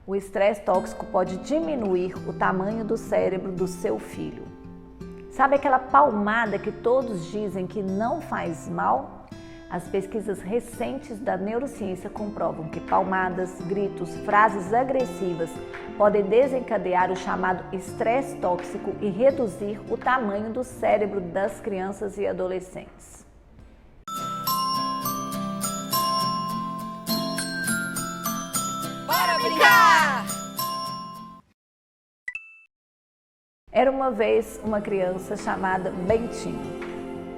o estresse tóxico pode diminuir o tamanho do cérebro do seu filho. Sabe aquela palmada que todos dizem que não faz mal? As pesquisas recentes da neurociência comprovam que palmadas, gritos, frases agressivas podem desencadear o chamado estresse tóxico e reduzir o tamanho do cérebro das crianças e adolescentes. Bora brincar! Era uma vez uma criança chamada Bentinho.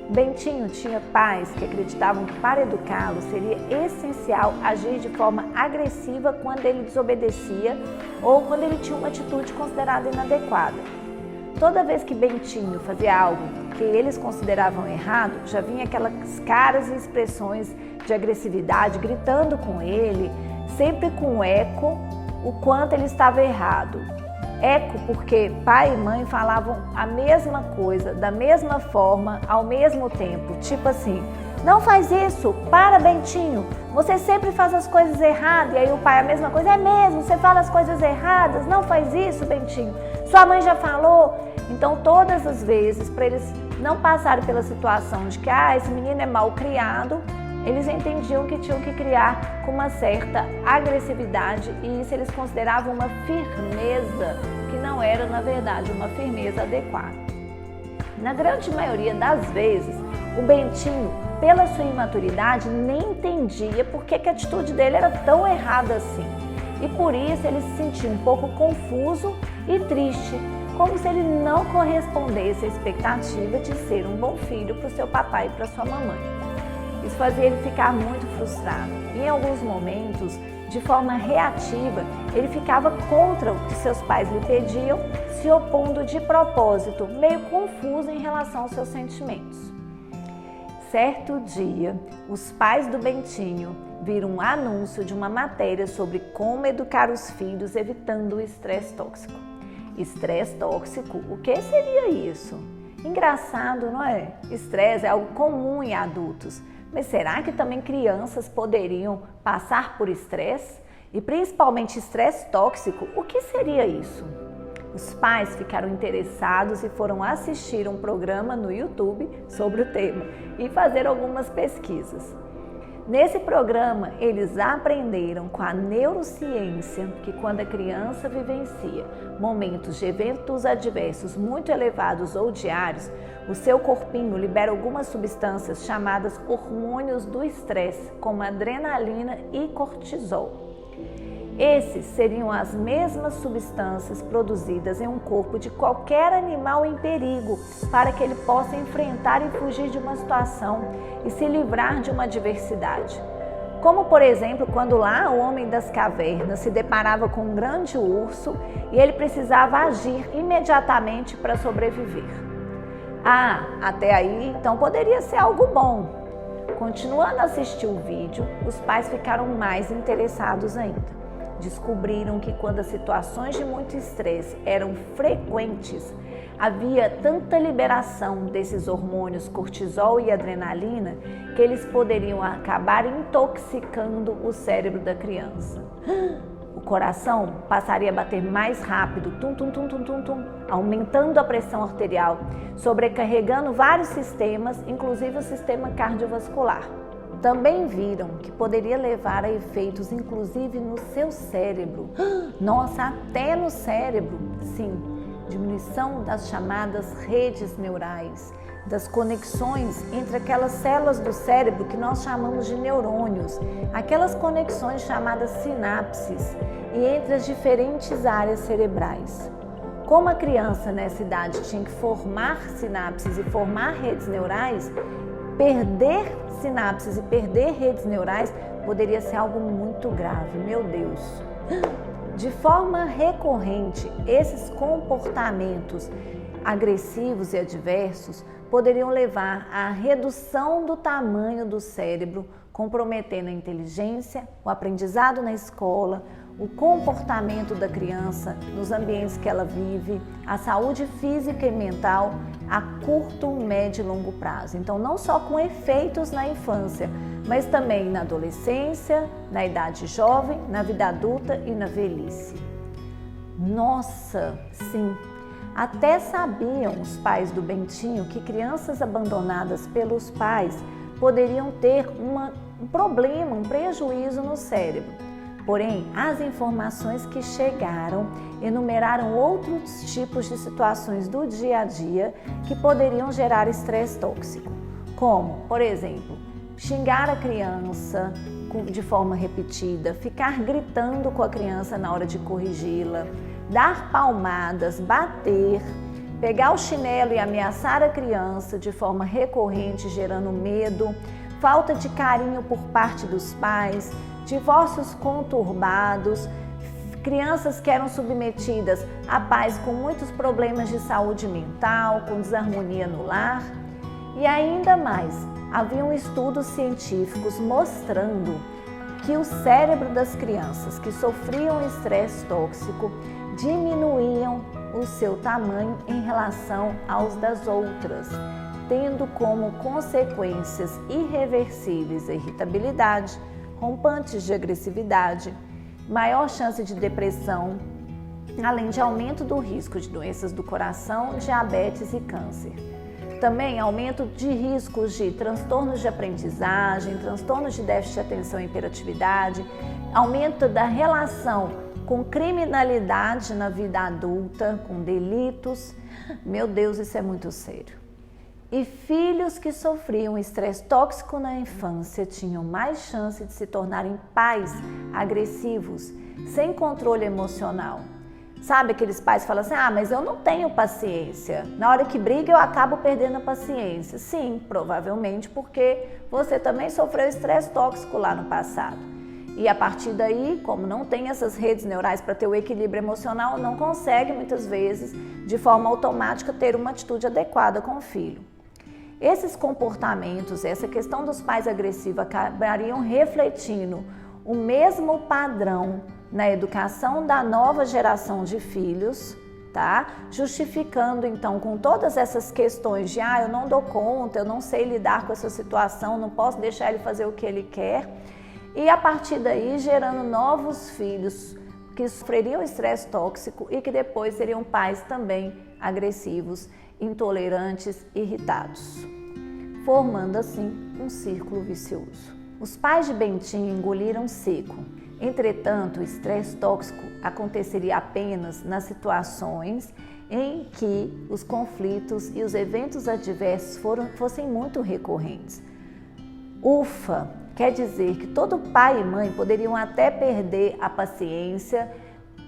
Bentinho tinha pais que acreditavam que para educá-lo seria essencial agir de forma agressiva quando ele desobedecia ou quando ele tinha uma atitude considerada inadequada. Toda vez que Bentinho fazia algo que eles consideravam errado, já vinha aquelas caras e expressões de agressividade gritando com ele, sempre com eco o quanto ele estava errado. Eco porque pai e mãe falavam a mesma coisa, da mesma forma, ao mesmo tempo. Tipo assim, não faz isso, para Bentinho, você sempre faz as coisas erradas. E aí o pai a mesma coisa, é mesmo, você fala as coisas erradas, não faz isso Bentinho, sua mãe já falou. Então todas as vezes, para eles não passarem pela situação de que esse menino é mal criado, eles entendiam que tinham que criar com uma certa agressividade e isso eles consideravam uma firmeza que não era, na verdade, uma firmeza adequada. Na grande maioria das vezes, o Bentinho, pela sua imaturidade, nem entendia por que a atitude dele era tão errada assim. E por isso ele se sentia um pouco confuso e triste, como se ele não correspondesse à expectativa de ser um bom filho para o seu papai e para sua mamãe. Isso fazia ele ficar muito frustrado. Em alguns momentos, de forma reativa, ele ficava contra o que seus pais lhe pediam, se opondo de propósito, meio confuso em relação aos seus sentimentos. Certo dia, os pais do Bentinho viram um anúncio de uma matéria sobre como educar os filhos evitando o estresse tóxico. Estresse tóxico? O que seria isso? Engraçado, não é? Estresse é algo comum em adultos. Mas será que também crianças poderiam passar por estresse? E principalmente estresse tóxico, o que seria isso? Os pais ficaram interessados e foram assistir um programa no YouTube sobre o tema e fazer algumas pesquisas. Nesse programa, eles aprenderam com a neurociência que quando a criança vivencia momentos de eventos adversos muito elevados ou diários, o seu corpinho libera algumas substâncias chamadas hormônios do estresse, como adrenalina e cortisol. Esses seriam as mesmas substâncias produzidas em um corpo de qualquer animal em perigo para que ele possa enfrentar e fugir de uma situação e se livrar de uma adversidade. Como, por exemplo, quando lá o homem das cavernas se deparava com um grande urso e ele precisava agir imediatamente para sobreviver. Até aí, então poderia ser algo bom. Continuando a assistir o vídeo, os pais ficaram mais interessados ainda. Descobriram que quando as situações de muito estresse eram frequentes, havia tanta liberação desses hormônios cortisol e adrenalina que eles poderiam acabar intoxicando o cérebro da criança. O coração passaria a bater mais rápido, aumentando a pressão arterial, sobrecarregando vários sistemas, inclusive o sistema cardiovascular. Também viram que poderia levar a efeitos inclusive no seu cérebro. Nossa, até no cérebro. Sim, diminuição das chamadas redes neurais, das conexões entre aquelas células do cérebro que nós chamamos de neurônios, aquelas conexões chamadas sinapses e entre as diferentes áreas cerebrais. Como a criança nessa idade tinha que formar sinapses e formar redes neurais, perder sinapses e perder redes neurais poderia ser algo muito grave, meu Deus. De forma recorrente, esses comportamentos agressivos e adversos poderiam levar à redução do tamanho do cérebro, comprometendo a inteligência, o aprendizado na escola, o comportamento da criança nos ambientes que ela vive, a saúde física e mental a curto, médio e longo prazo. Então, não só com efeitos na infância, mas também na adolescência, na idade jovem, na vida adulta e na velhice. Nossa, sim! Até sabiam os pais do Bentinho que crianças abandonadas pelos pais poderiam ter um problema, um prejuízo no cérebro. Porém, as informações que chegaram enumeraram outros tipos de situações do dia a dia que poderiam gerar estresse tóxico, como, por exemplo, xingar a criança de forma repetida, ficar gritando com a criança na hora de corrigi-la, dar palmadas, bater, pegar o chinelo e ameaçar a criança de forma recorrente, gerando medo, falta de carinho por parte dos pais, divórcios conturbados, crianças que eram submetidas a pais com muitos problemas de saúde mental, com desarmonia no lar. E ainda mais, haviam estudos científicos mostrando que o cérebro das crianças que sofriam estresse tóxico diminuíam o seu tamanho em relação aos das outras, tendo como consequências irreversíveis a irritabilidade, rompantes de agressividade, maior chance de depressão, além de aumento do risco de doenças do coração, diabetes e câncer. Também aumento de riscos de transtornos de aprendizagem, transtornos de déficit de atenção e hiperatividade, aumento da relação com criminalidade na vida adulta, com delitos. Meu Deus, isso é muito sério. E filhos que sofriam estresse tóxico na infância tinham mais chance de se tornarem pais agressivos, sem controle emocional. Sabe aqueles pais que falam assim, mas eu não tenho paciência. Na hora que briga eu acabo perdendo a paciência. Sim, provavelmente porque você também sofreu estresse tóxico lá no passado. E a partir daí, como não tem essas redes neurais para ter o equilíbrio emocional, não consegue muitas vezes, de forma automática, ter uma atitude adequada com o filho. Esses comportamentos, essa questão dos pais agressivos acabariam refletindo o mesmo padrão na educação da nova geração de filhos, tá? Justificando então com todas essas questões de eu não dou conta, eu não sei lidar com essa situação, não posso deixar ele fazer o que ele quer, e a partir daí gerando novos filhos que sofreriam estresse tóxico e que depois seriam pais também agressivos, intolerantes, irritados, formando assim um círculo vicioso. Os pais de Bentinho engoliram seco. Entretanto, o estresse tóxico aconteceria apenas nas situações em que os conflitos e os eventos adversos fossem muito recorrentes. Ufa! Quer dizer que todo pai e mãe poderiam até perder a paciência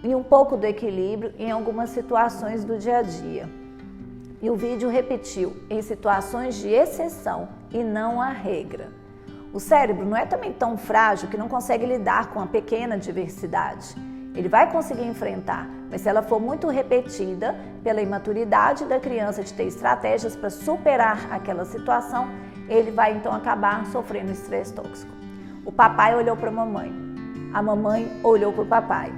e um pouco do equilíbrio em algumas situações do dia a dia. E o vídeo repetiu, em situações de exceção e não a regra. O cérebro não é também tão frágil que não consegue lidar com a pequena diversidade. Ele vai conseguir enfrentar, mas se ela for muito repetida pela imaturidade da criança de ter estratégias para superar aquela situação, ele vai então acabar sofrendo estresse tóxico. O papai olhou para a mamãe olhou para o papai.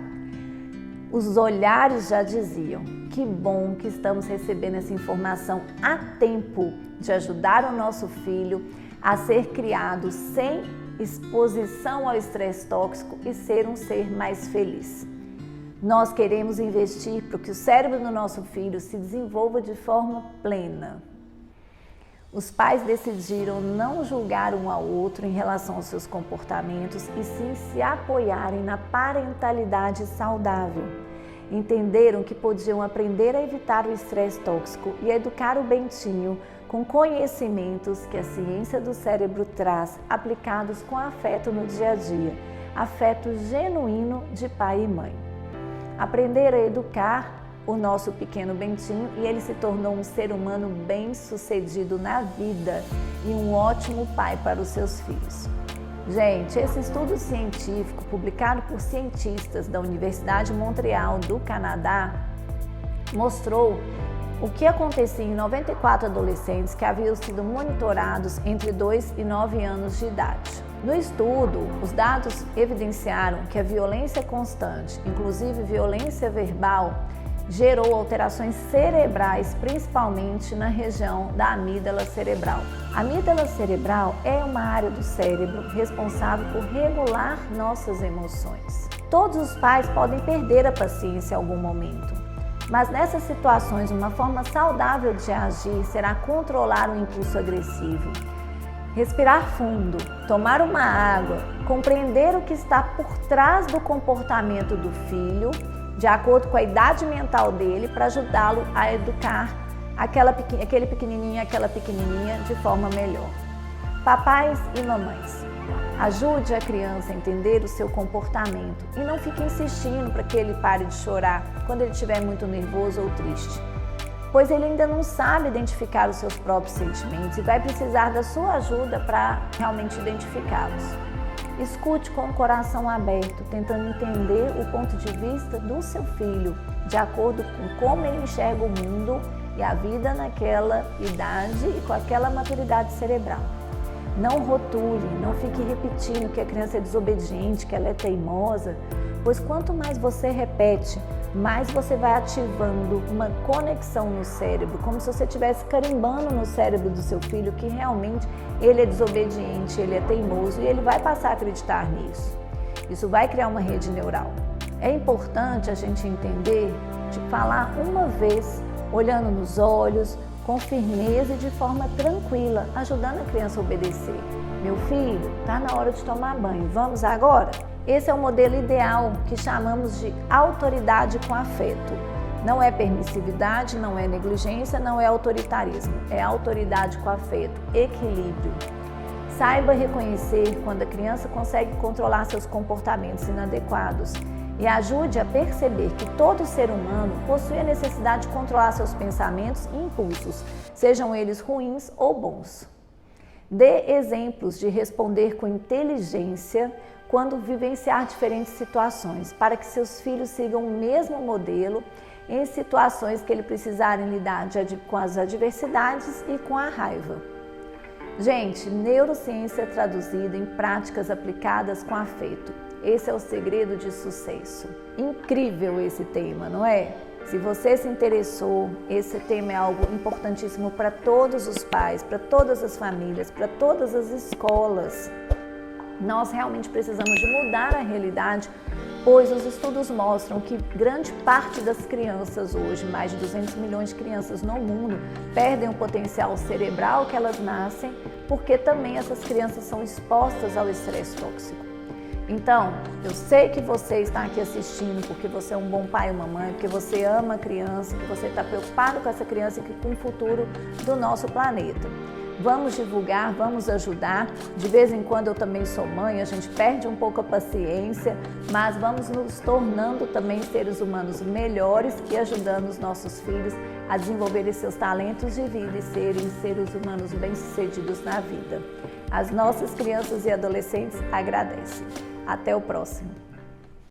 Os olhares já diziam, que bom que estamos recebendo essa informação a tempo de ajudar o nosso filho a ser criado sem exposição ao estresse tóxico e ser um ser mais feliz. Nós queremos investir para que o cérebro do nosso filho se desenvolva de forma plena. Os pais decidiram não julgar um ao outro em relação aos seus comportamentos e sim se apoiarem na parentalidade saudável. Entenderam que podiam aprender a evitar o estresse tóxico e a educar o Bentinho com conhecimentos que a ciência do cérebro traz, aplicados com afeto no dia a dia, afeto genuíno de pai e mãe. Aprenderam a educar o nosso pequeno Bentinho e ele se tornou um ser humano bem-sucedido na vida e um ótimo pai para os seus filhos. Gente, esse estudo científico publicado por cientistas da Universidade de Montreal do Canadá mostrou o que acontecia em 94 adolescentes que haviam sido monitorados entre 2 e 9 anos de idade. No estudo, os dados evidenciaram que a violência constante, inclusive violência verbal, gerou alterações cerebrais, principalmente na região da amígdala cerebral. A amígdala cerebral é uma área do cérebro responsável por regular nossas emoções. Todos os pais podem perder a paciência em algum momento, mas nessas situações uma forma saudável de agir será controlar o impulso agressivo. Respirar fundo, tomar uma água, compreender o que está por trás do comportamento do filho, de acordo com a idade mental dele, para ajudá-lo a educar aquele pequenininho, aquela pequenininha de forma melhor. Papais e mamães, ajude a criança a entender o seu comportamento e não fique insistindo para que ele pare de chorar quando ele estiver muito nervoso ou triste, pois ele ainda não sabe identificar os seus próprios sentimentos e vai precisar da sua ajuda para realmente identificá-los. Escute com o coração aberto, tentando entender o ponto de vista do seu filho, de acordo com como ele enxerga o mundo e a vida naquela idade e com aquela maturidade cerebral. Não rotule, não fique repetindo que a criança é desobediente, que ela é teimosa, pois quanto mais você repete, mais você vai ativando uma conexão no cérebro, como se você estivesse carimbando no cérebro do seu filho que realmente ele é desobediente, ele é teimoso e ele vai passar a acreditar nisso. Isso vai criar uma rede neural. É importante a gente entender de falar uma vez, olhando nos olhos, com firmeza e de forma tranquila, ajudando a criança a obedecer. Meu filho, está na hora de tomar banho, vamos agora? Esse é o modelo ideal que chamamos de autoridade com afeto. Não é permissividade, não é negligência, não é autoritarismo. É autoridade com afeto, equilíbrio. Saiba reconhecer quando a criança consegue controlar seus comportamentos inadequados e ajude a perceber que todo ser humano possui a necessidade de controlar seus pensamentos e impulsos, sejam eles ruins ou bons. Dê exemplos de responder com inteligência quando vivenciar diferentes situações, para que seus filhos sigam o mesmo modelo em situações que ele precisarem lidar com as adversidades e com a raiva. Gente, neurociência traduzida em práticas aplicadas com afeto. Esse é o segredo de sucesso. Incrível esse tema, não é? Se você se interessou, esse tema é algo importantíssimo para todos os pais, para todas as famílias, para todas as escolas. Nós realmente precisamos de mudar a realidade, pois os estudos mostram que grande parte das crianças hoje, mais de 200 milhões de crianças no mundo, perdem o potencial cerebral que elas nascem, porque também essas crianças são expostas ao estresse tóxico. Então, eu sei que você está aqui assistindo porque você é um bom pai ou mamãe, porque você ama a criança, que você está preocupado com essa criança e com o futuro do nosso planeta. Vamos divulgar, vamos ajudar. De vez em quando eu também sou mãe, a gente perde um pouco a paciência, mas vamos nos tornando também seres humanos melhores e ajudando os nossos filhos a desenvolverem seus talentos de vida e serem seres humanos bem-sucedidos na vida. As nossas crianças e adolescentes agradecem. Até o próximo.